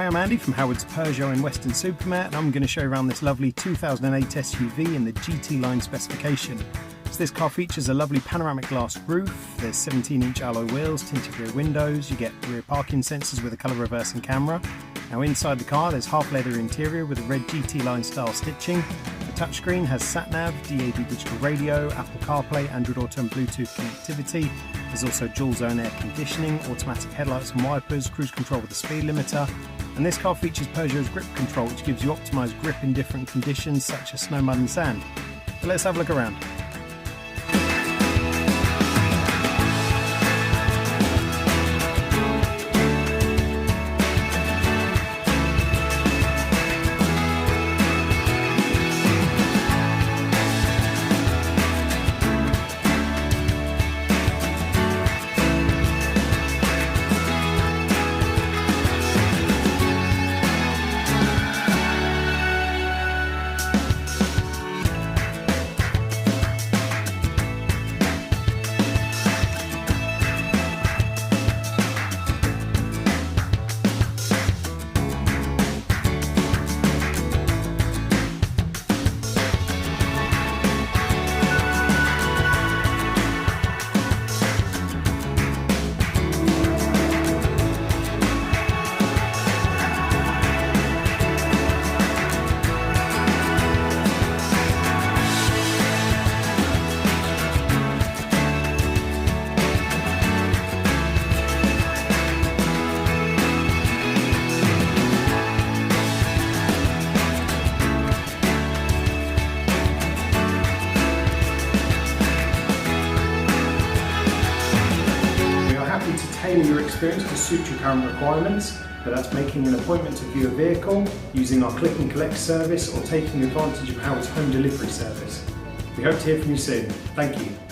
I'm Andy from Howard's Peugeot in Western Supermare, and I'm going to show you around this lovely 2008 SUV in the GT line specification. So this car features a lovely panoramic glass roof, there's 17-inch alloy wheels, tinted rear windows, you get rear parking sensors with a colour reversing camera. Now inside the car there's half leather interior with a red GT line style stitching. The touchscreen has sat-nav, DAB digital radio, Apple CarPlay, Android Auto and Bluetooth connectivity. There's also dual zone air conditioning, automatic headlights and wipers, cruise control with a speed limiter. And this car features Peugeot's grip control, which gives you optimised grip in different conditions such as snow, mud and sand. But let's have a look around. To tailor your experience to suit your current requirements, but that's making an appointment to view a vehicle, using our click and collect service, or taking advantage of Howard's home delivery service. We hope to hear from you soon. Thank you.